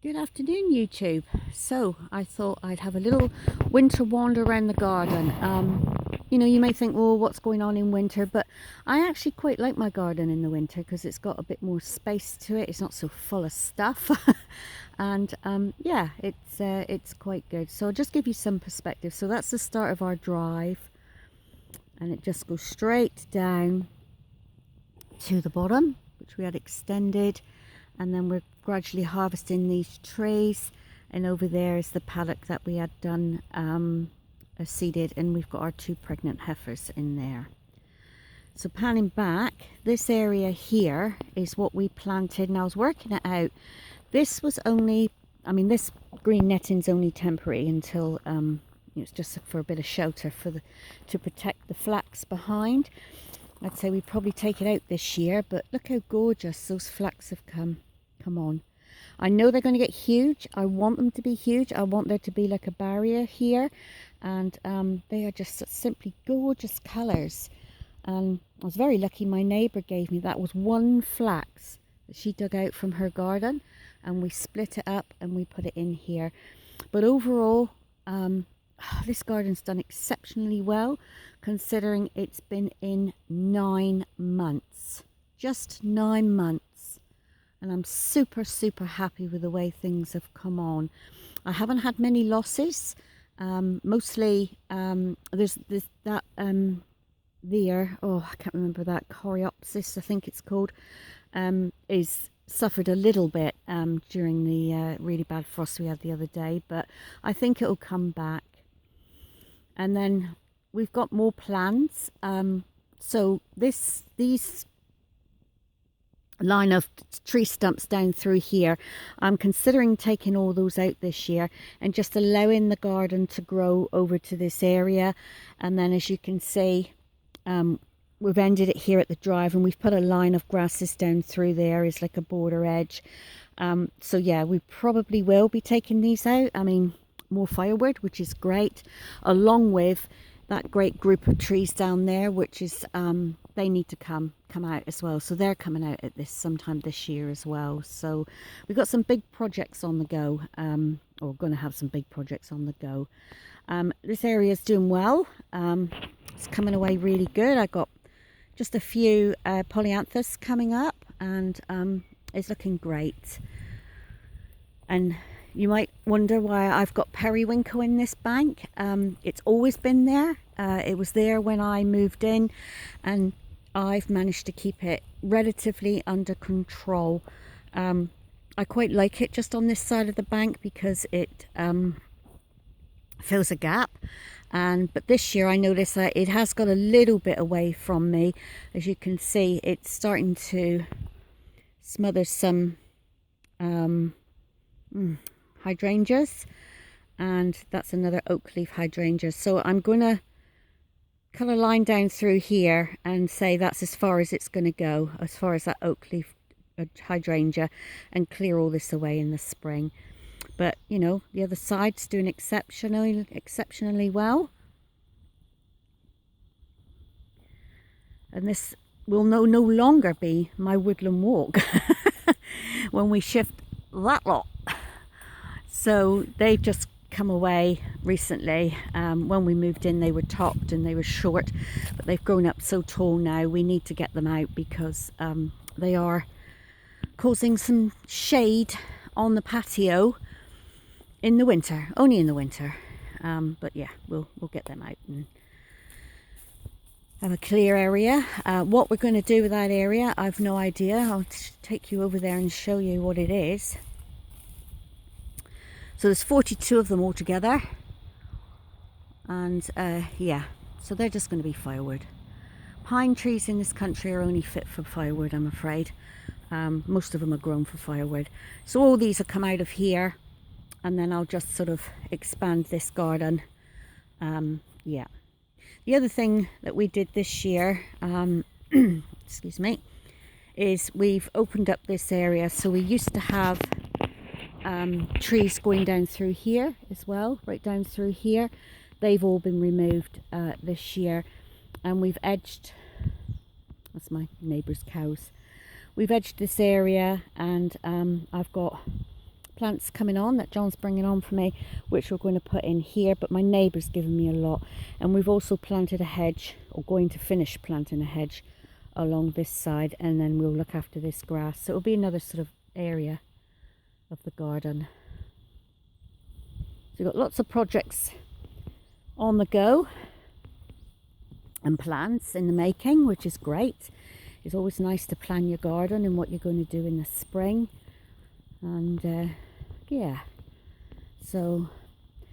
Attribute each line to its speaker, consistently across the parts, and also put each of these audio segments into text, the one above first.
Speaker 1: Good afternoon, YouTube. So I thought I'd have a little winter wander around the garden. You may think, well, what's going on in winter? But I actually quite like my garden in the winter because it's got a bit more space to it. It's not so full of stuff. And yeah, it's quite good. So I'll just give you some perspective. So that's the start of our drive. And it just goes straight down to the bottom, which we had extended. And then we're gradually harvesting these trees, and over there is the paddock that we had done seeded, and we've got our 2 pregnant heifers in there. So panning back, this area here is what we planted, and I was working it out. This was only, this green netting's only temporary until it's just for a bit of shelter to protect the flax behind. I'd say we probably take it out this year, but look how gorgeous those flax have come on. I know they're going to get huge. I want them to be huge. I want there to be like a barrier here, and they are just simply gorgeous colours. I was very lucky. My neighbour gave me, that was 1 flax that she dug out from her garden, and we split it up and we put it in here. But overall, this garden's done exceptionally well, considering it's been in 9 months, just 9 months. And I'm super happy with the way things have come on. I haven't had many losses. Mostly there's that there, oh, I can't remember that, Coreopsis I think it's called, is suffered a little bit during the really bad frost we had the other day, but I think it'll come back. And then we've got more plans. So these line of tree stumps down through here, I'm considering taking all those out this year and just allowing the garden to grow over to this area. And then, as you can see, we've ended it here at the drive, and we've put a line of grasses down through there as like a border edge. So yeah, we probably will be taking these out. More firewood, which is great, along with that great group of trees down there, which is they need to come out as well. So they're coming out at sometime this year as well. So we've got some big projects on the go, or going to have some big projects on the go. This area is doing well. It's coming away really good. I got just a few polyanthus coming up, and it's looking great. And you might wonder why I've got periwinkle in this bank. It's always been there. It was there when I moved in, and I've managed to keep it relatively under control. I quite like it just on this side of the bank because it fills a gap. But this year I noticed that it has got a little bit away from me. As you can see, it's starting to smother some hydrangeas, and that's another oak leaf hydrangea. So I'm going to cut a line down through here and say that's as far as it's going to go, as far as that oak leaf hydrangea, and clear all this away in the spring. But the other side's doing exceptionally well, and this will no longer be my woodland walk when we shift that lot. So they've just come away recently. When we moved in, they were topped and they were short, but they've grown up so tall now. We need to get them out because they are causing some shade on the patio in the winter, only in the winter. But yeah, we'll get them out and have a clear area. What we're going to do with that area, I've no idea. I'll take you over there and show you what it is. So there's 42 of them altogether, and yeah, so they're just going to be firewood. Pine trees in this country are only fit for firewood, I'm afraid. Most of them are grown for firewood. So all these will come out of here, and then I'll just sort of expand this garden. Yeah. The other thing that we did this year, excuse me, is we've opened up this area. So we used to have trees going down through here as well, right down through here. They've all been removed this year, and we've edged, that's my neighbour's cows, we've edged this area, and I've got plants coming on that John's bringing on for me, which we're going to put in here, but my neighbour's given me a lot. And we've also planted a hedge, or going to finish planting a hedge along this side, and then we'll look after this grass. So it'll be another sort of area of the garden. So we've got lots of projects on the go and plans in the making, which is great. It's always nice to plan your garden and what you're going to do in the spring. And yeah, so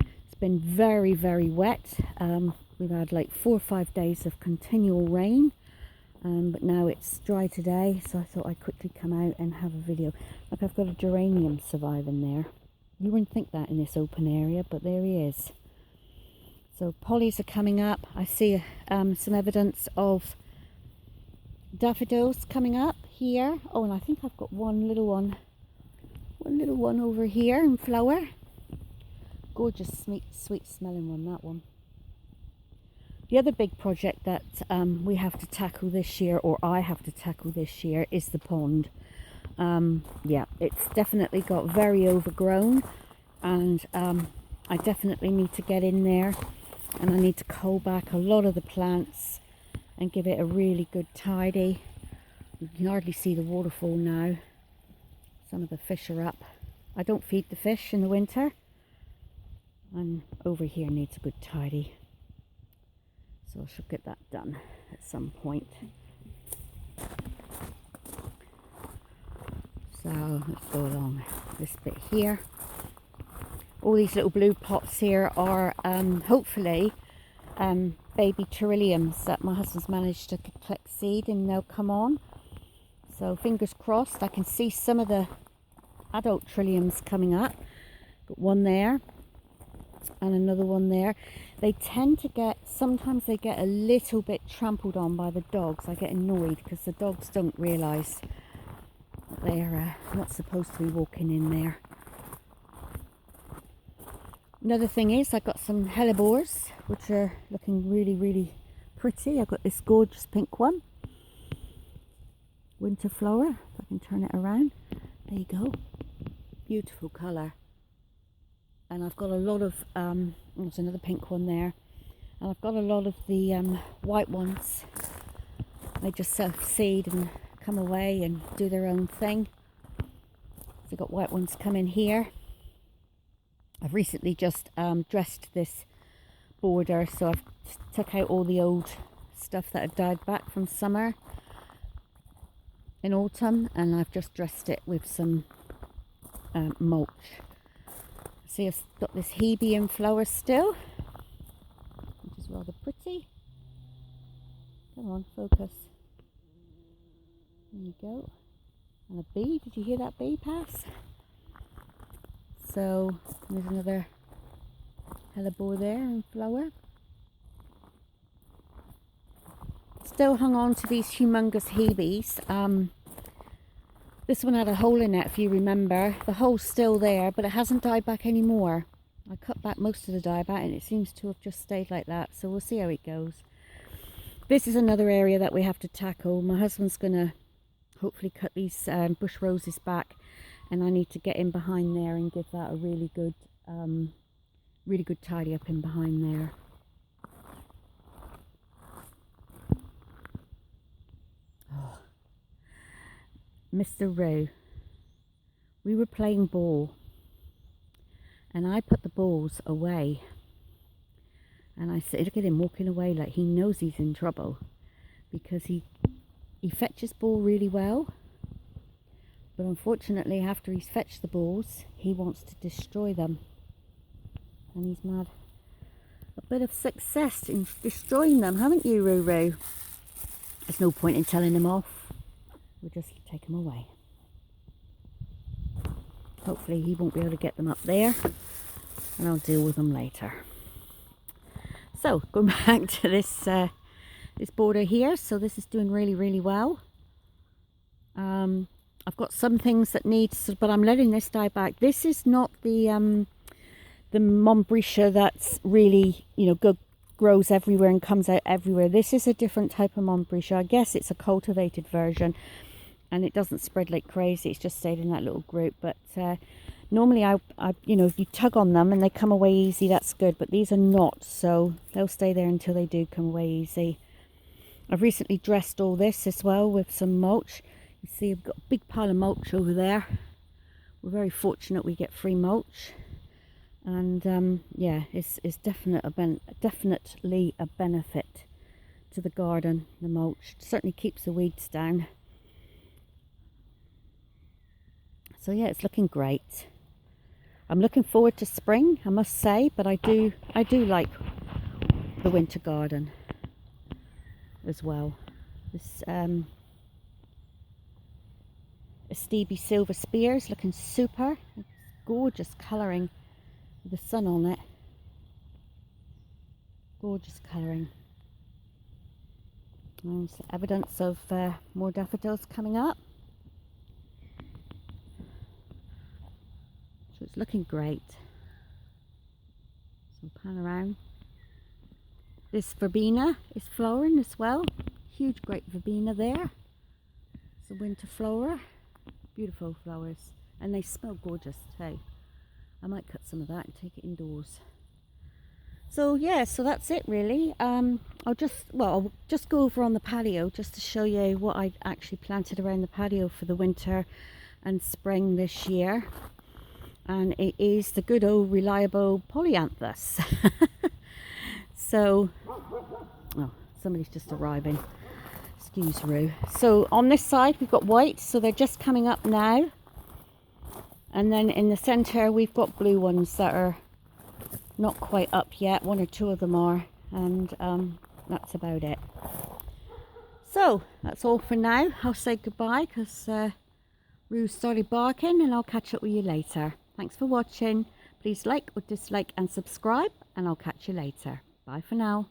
Speaker 1: it's been very, very wet. We've had like 4 or 5 days of continual rain, but now it's dry today, so I thought I'd quickly come out and have a video. Look, I've got a geranium surviving there. You wouldn't think that in this open area, but there he is. So pollies are coming up. I see some evidence of daffodils coming up here. Oh, and I think I've got one little one over here in flower. Gorgeous, sweet smelling one, that one. The other big project that we have to tackle this year, or I have to tackle this year, is the pond. Yeah, it's definitely got very overgrown, and I definitely need to get in there, and I need to cull back a lot of the plants and give it a really good tidy. You can hardly see the waterfall now. Some of the fish are up. I don't feed the fish in the winter, and over here needs a good tidy. So I shall get that done at some point. So let's go along this bit here. All these little blue pots here are hopefully baby trilliums that my husband's managed to collect seed, and they'll come on. So fingers crossed. I can see some of the adult trilliums coming up. Got one there and another one there. They tend to get, sometimes they get a little bit trampled on by the dogs. I get annoyed because the dogs don't realise that they're not supposed to be walking in there. Another thing is I got some Hellebores, which are looking really, really pretty. I've got this gorgeous pink one. Winter flower, if I can turn it around. There you go. Beautiful colour. And I've got a lot of, there's another pink one there. And I've got a lot of the white ones. They just self-seed and come away and do their own thing. So I've got white ones coming here. I've recently just dressed this border, so I've took out all the old stuff that had died back from summer in autumn, and I've just dressed it with some mulch. See, I've got this hebe in flower still, which is rather pretty. Come on, focus. There you go. And a bee, did you hear that bee pass? So there's another hellebore there in flower. Still hung on to these humongous hebes. This one had a hole in it, if you remember. The hole's still there, but it hasn't died back anymore. I cut back most of the dieback and it seems to have just stayed like that, so we'll see how it goes. This is another area that we have to tackle. My husband's going to hopefully cut these bush roses back, and I need to get in behind there and give that a really good tidy up in behind there. Oh. Mr. Rowe, we were playing ball and I put the balls away, and I said, look at him walking away like he knows he's in trouble, because he fetches ball really well, but unfortunately after he's fetched the balls he wants to destroy them, and he's had a bit of success in destroying them, haven't you, Ruru? There's no point in telling him off, we'll just take him away. Hopefully he won't be able to get them up there, and I'll deal with them later. So going back to this this border here, so this is doing really, really well. I've got some things that need, but I'm letting this die back. This is not the Montbretia that's really, you know, good, grows everywhere and comes out everywhere. This is a different type of Montbretia. I guess it's a cultivated version, and it doesn't spread like crazy. It's just stayed in that little group. But Normally you know, if you tug on them and they come away easy, that's good, but these are not, so they'll stay there until they do come away easy. I've recently dressed all this as well with some mulch. You see I've got a big pile of mulch over there. We're very fortunate we get free mulch, and yeah, it's definitely a benefit to the garden, the mulch. It certainly keeps the weeds down. So yeah, it's looking great. I'm looking forward to spring, I must say, but I do like the winter garden as well. This Stevie Silver Spear is looking super. It's gorgeous colouring with the sun on it. Gorgeous colouring. There's evidence of more daffodils coming up. So it's looking great. So pan around. This verbena is flowering as well. Huge great verbena there. It's a winter flower. Beautiful flowers. And they smell gorgeous too. I might cut some of that and take it indoors. So yeah, so that's it really. I'll just go over on the patio just to show you what I actually planted around the patio for the winter and spring this year. And it is the good old reliable polyanthus. So, oh, somebody's just arriving. Excuse Roo. So on this side we've got white, so they're just coming up now. And then in the centre we've got blue ones that are not quite up yet. One or two of them are, and that's about it. So that's all for now. I'll say goodbye because Roo started barking, and I'll catch up with you later. Thanks for watching. Please like or dislike and subscribe, and I'll catch you later. Bye for now.